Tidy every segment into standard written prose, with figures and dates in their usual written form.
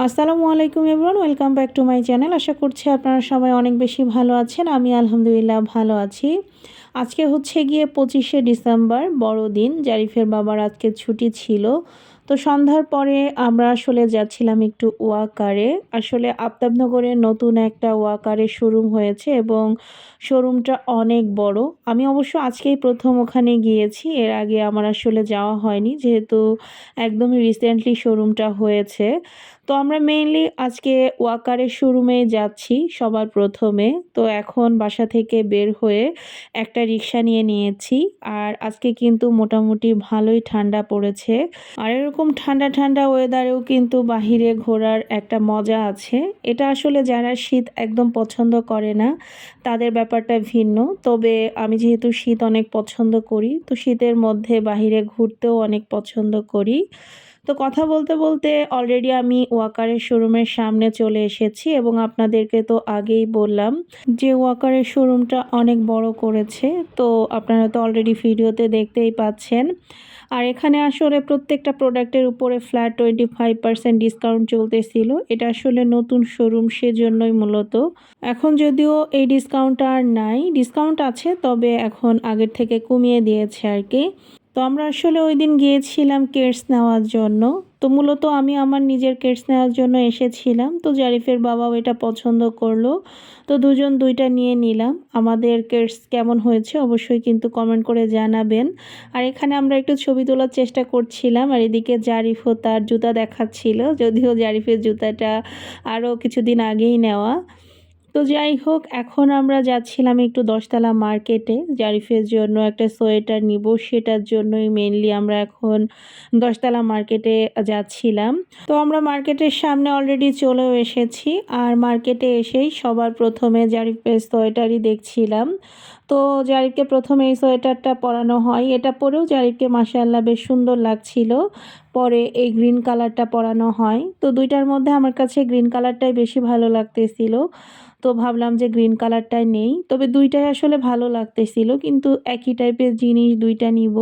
আসসালামু আলাইকুম everyone, welcome back to my channel. আশা করছি আপনারা সবাই অনেক বেশি ভালো আছেন। আমি আলহামদুলিল্লাহ ভালো আছি। আজকে হচ্ছে গিয়ে 25শে ডিসেম্বর, বড়দিন। জারিফের বাবার আজকে ছুটি ছিল। তো সন্ধ্যার পরে আমরা আসলে যাচ্ছিলাম একটু ওয়াকারে। আসলে আফতাবনগরে নতুন একটা ওয়াকারের শোরুম হয়েছে এবং শোরুমটা অনেক বড়। আমি অবশ্য আজকেই প্রথম ওখানে গিয়েছি। এর আগে আমার আসলে যাওয়া হয়নি, যেহেতু একদমই রিসেন্টলি শোরুমটা হয়েছে। তো আমরা মেইনলি আজকে ওয়াকারের শোরুমে যাচ্ছি সবার প্রথমে। তো এখন বাসা থেকে বের হয়ে একটা রিক্সা নিয়ে নিয়েছি। আর আজকে কিন্তু মোটামুটি ভালোই ঠান্ডা পড়েছে। আর এরকম ঠান্ডা ঠান্ডা ওয়েদারেও কিন্তু বাহিরে ঘোরার একটা মজা আছে। এটা আসলে যারা শীত একদম পছন্দ করে না তাদের ব্যাপারটা ভিন্ন। তবে আমি যেহেতু শীত অনেক পছন্দ করি, তো শীতের মধ্যে বাহিরে ঘুরতেও অনেক পছন্দ করি। তো কথা বলতে বলতে অলরেডি আমি ওয়াকারের শোরুমের সামনে চলে এসেছি এবং আপনাদেরকে তো আগেই বললাম যে ওয়াকারের শোরুমটা অনেক বড় করেছে। তো আপনারা তো অলরেডি ভিডিওতে দেখতেই পাচ্ছেন। আর এখানে আসলে প্রত্যেকটা প্রোডাক্টের উপরে ফ্ল্যাট 25% ডিসকাউন্ট চলতেছিল। এটা আসলে নতুন শোরুম, সেজন্যই মূলত। এখন যদিও এই ডিসকাউন্টটা আর নাই, ডিসকাউন্ট আছে, তবে এখন আগের থেকে কমিয়ে দিয়েছে আর কি। তো আমরা আসলে ওই দিন গিয়েছিলাম কেডস নেওয়ার জন্য। তো মূলত আমি আমার নিজের কেডস নেওয়ার জন্য এসেছিলাম। তো জারিফের বাবাও এটা পছন্দ করলো। তো দুজন দুইটা নিয়ে নিলাম। আমাদের কেডস কেমন হয়েছে অবশ্যই কিন্তু কমেন্ট করে জানাবেন। আর এখানে আমরা একটু ছবি তোলার চেষ্টা করছিলাম, আর এদিকে জারিফও তার জুতা দেখাচ্ছিল, যদিও জারিফের জুতাটা আরও কিছুদিন আগেই নেওয়া। তো যাই হোক, এখন আমরা যাচ্ছিলাম একটু 10তলা মার্কেটে জারিফের জন্য একটা সোয়েটার নিব। সেটার জন্যই মেইনলি আমরা এখন 10তলা মার্কেটে যাচ্ছিলাম। তো আমরা মার্কেটের সামনে অলরেডি চলেও এসেছি। আর মার্কেটে এসেই সবার প্রথমে জারিফের সোয়েটারই দেখছিলাম। তো জারিফকে প্রথমে এই সোয়েটারটা পরানো হয়। এটা পরেও জারিফকে মাশাআল্লাহ বেশ সুন্দর লাগছিল। পরে এই গ্রিন কালারটা পরানো হয়। তো দুইটার মধ্যে আমার কাছে গ্রিন কালারটাই বেশি ভালো লাগতেছিল। তো ভাবলাম যে গ্রিন কালারটাই নেই। তবে দুইটাই আসলে ভালো লাগতেছিল, কিন্তু একই টাইপের জিনিস দুইটা নিব,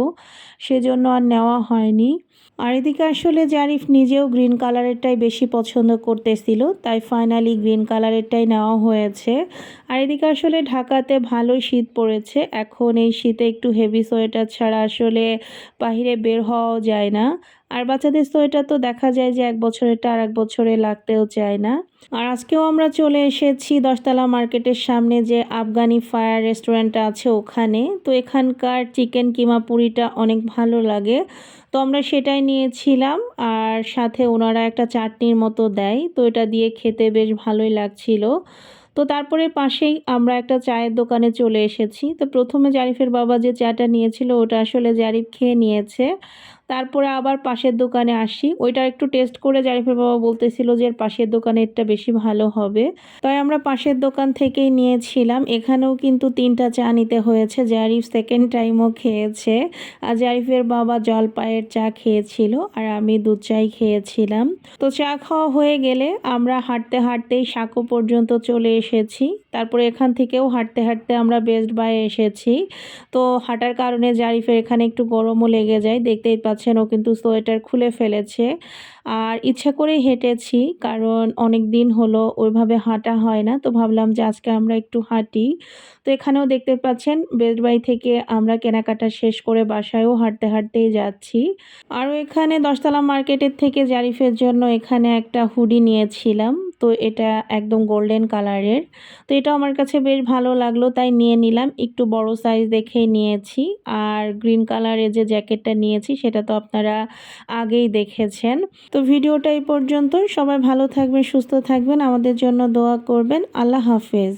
সেজন্য আর নেওয়া হয়নি। আর এদিকে আসলে জারিফ নিজেও গ্রিন কালারেরটাই বেশি পছন্দ করতেছিল, তাই ফাইনালি গ্রিন কালারেরটাই নেওয়া হয়েছে। আর এদিকে আসলে ঢাকাতে ভালোই শীত পড়েছে। এখন এই শীতে একটু হেভি সোয়েটার ছাড়া আসলে বাহিরে বের হওয়াও যায় না। আর বাচ্চাদের সোয়েটার তো দেখা যায় যে 1 বছরেরটা আর 1 বছরে লাগতেও চায় না। আর আজকেও আমরা চলে এসেছি 10তলা মার্কেটের সামনে যে আফগানি ফায়ার রেস্টুরেন্টটা আছে ওখানে। তো এখানকার চিকেন কিমা পুরিটা অনেক ভালো লাগে। তো আমরা সেটাই নিয়েছিলাম। আর সাথে ওনারা একটা চাটনির মতো দেয়, তো এটা দিয়ে খেতে বেশ ভালোই লাগছিল। তো তারপরে পাশেই আমরা একটা চায়ের দোকানে চলে এসেছি। তো প্রথমে জারিফের বাবা যে চাটা নিয়েছিল ওটা আসলে জারিফ খেয়ে নিয়েছে। তারপরে আবার পাশের দোকানে আসি, ওইটা একটু টেস্ট করে জারিফের বাবা বলতেছিল যে এর পাশের দোকানেরটা বেশি ভালো হবে। তাই আমরা পাশের দোকান থেকেই নিয়েছিলাম। এখানেও কিন্তু 3টা চা নিতে হয়েছে। জারিফ সেকেন্ড টাইমও খেয়েছে। আর জারিফের বাবা জলপাইয়ের চা খেয়েছিল আর আমি দুধ চাই খেয়েছিলাম। তো চা খাওয়া হয়ে গেলে আমরা হাঁটতে হাঁটতেই সাঁকো পর্যন্ত চলে এসেছি। তারপরে এখান থেকেও হাঁটতে হাঁটতে আমরা বেস্ট বায়ে এসেছি। তো হাঁটার কারণে জারিফের এখানে একটু গরমও লেগে যায়, দেখতেই পাচ্ছেন ও কিন্তু সোয়েটার খুলে ফেলেছে। আর ইচ্ছা করেই হেঁটেছি, কারণ অনেক দিন হলো ওইভাবে হাঁটা হয় না। তো ভাবলাম যে আজকে আমরা একটু হাঁটি। তো এখানেও দেখতে পাচ্ছেন বেস্ট বাই থেকে আমরা কেনাকাটা শেষ করে বাসায়ও হাঁটতে হাঁটতেই যাচ্ছি। আরও এখানে 10তলা মার্কেটের থেকে জারিফের জন্য এখানে একটা হুডি নিয়েছিলাম। তো এটা একদম গোল্ডেন কালারের। তো এটা আমার কাছে বেশ ভালো লাগলো, তাই নিয়ে নিলাম। একটু বড় সাইজ দেখেই নিয়েছি। আর গ্রিন কালারের যে জ্যাকেটটা নিয়েছি সেটা তো আপনারা আগেই দেখেছেন। তো ভিডিওটা এই পর্যন্তই। সবাই ভালো থাকবেন, সুস্থ থাকবেন, আমাদের জন্য দোয়া করবেন। আল্লাহ হাফেজ।